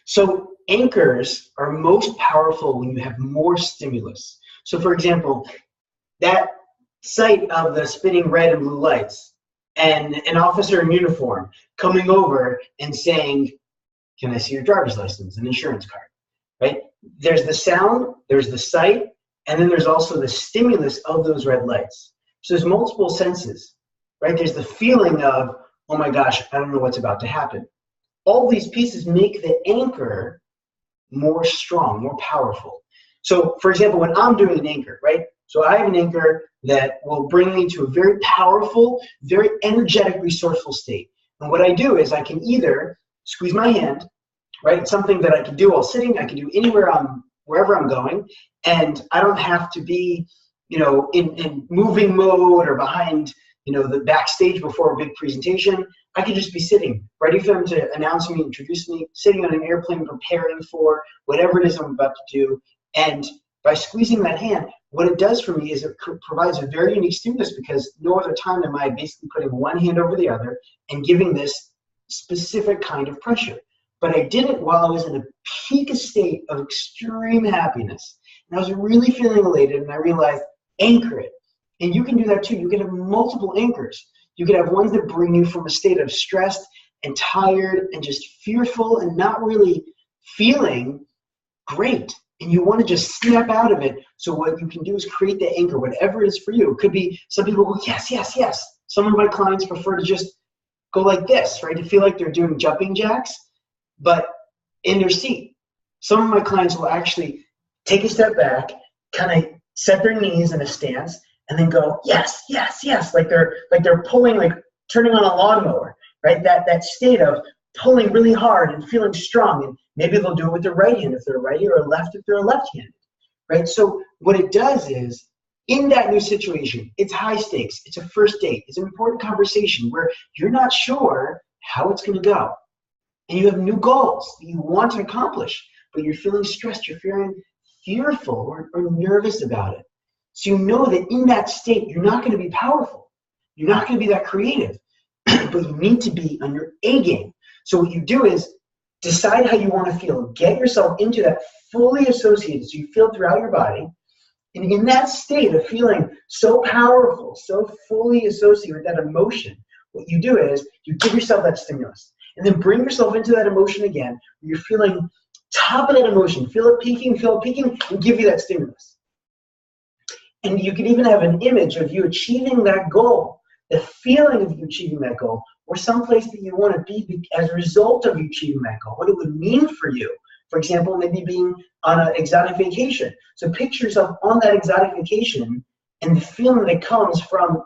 So anchors are most powerful when you have more stimulus. So for example, that sight of the spinning red and blue lights and an officer in uniform coming over and saying, "Can I see your driver's license and insurance card?" Right? There's the sound, there's the sight, and then there's also the stimulus of those red lights. So there's multiple senses, right? There's the feeling of, oh my gosh, I don't know what's about to happen. All these pieces make the anchor more strong, more powerful. So for example, when I'm doing an anchor, right? So I have an anchor that will bring me to a very powerful, very energetic, resourceful state. And what I do is I can either squeeze my hand, right? It's something that I can do while sitting, I can do anywhere wherever I'm going, and I don't have to be, in moving mode or behind, the backstage before a big presentation. I could just be sitting, ready for them to announce me, introduce me, sitting on an airplane preparing for whatever it is I'm about to do. And by squeezing that hand, what it does for me is it provides a very unique stimulus, because no other time am I basically putting one hand over the other and giving this specific kind of pressure. But I did it while I was in a peak state of extreme happiness. And I was really feeling elated, and I realized, anchor it. And you can do that too. You can have multiple anchors. You can have ones that bring you from a state of stressed and tired and just fearful and not really feeling great. And you want to just snap out of it. So what you can do is create the anchor, whatever it is for you. It could be, some people go, yes, yes, yes. Some of my clients prefer to just go like this, right? To feel like they're doing jumping jacks, but in their seat. Some of my clients will actually take a step back, kind of set their knees in a stance, and then go, yes, yes, yes, like they're pulling, like turning on a lawnmower, right? That state of pulling really hard and feeling strong. And maybe they'll do it with their right hand if they're righty, or left if they're left-handed, right? So what it does is, in that new situation, it's high stakes, it's a first date, it's an important conversation where you're not sure how it's gonna go. And you have new goals that you want to accomplish, but you're feeling stressed, you're feeling fearful or nervous about it. So you know that in that state, you're not going to be powerful. You're not going to be that creative, but you need to be on your A game. So what you do is decide how you want to feel. Get yourself into that fully associated, so you feel throughout your body. And in that state of feeling so powerful, so fully associated with that emotion, what you do is you give yourself that stimulus. And then bring yourself into that emotion again. Where you're feeling top of that emotion. Feel it peaking, and give you that stimulus. And you can even have an image of you achieving that goal, the feeling of you achieving that goal, or someplace that you want to be as a result of you achieving that goal, what it would mean for you. For example, maybe being on an exotic vacation. So picture yourself on that exotic vacation and the feeling that comes from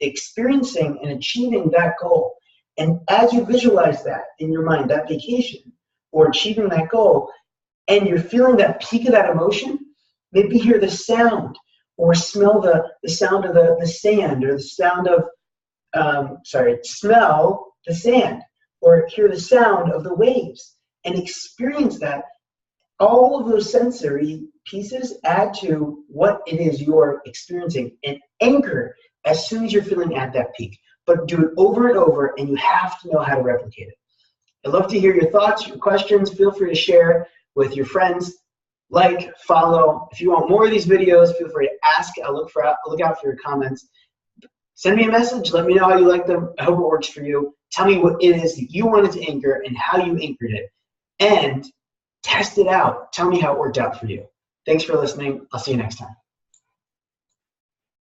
experiencing and achieving that goal. And as you visualize that in your mind, that vacation or achieving that goal, and you're feeling that peak of that emotion, maybe hear the sound or smell the sound of the sand, or the sound of, smell the sand, or hear the sound of the waves, and experience that. All of those sensory pieces add to what it is you're experiencing, and anchor as soon as you're feeling at that peak. But do it over and over, and you have to know how to replicate it. I'd love to hear your thoughts, your questions. Feel free to share with your friends. Like, follow. If you want more of these videos, feel free to ask. I'll look out for your comments. Send me a message. Let me know how you like them. I hope it works for you. Tell me what it is that you wanted to anchor and how you anchored it. And test it out. Tell me how it worked out for you. Thanks for listening. I'll see you next time.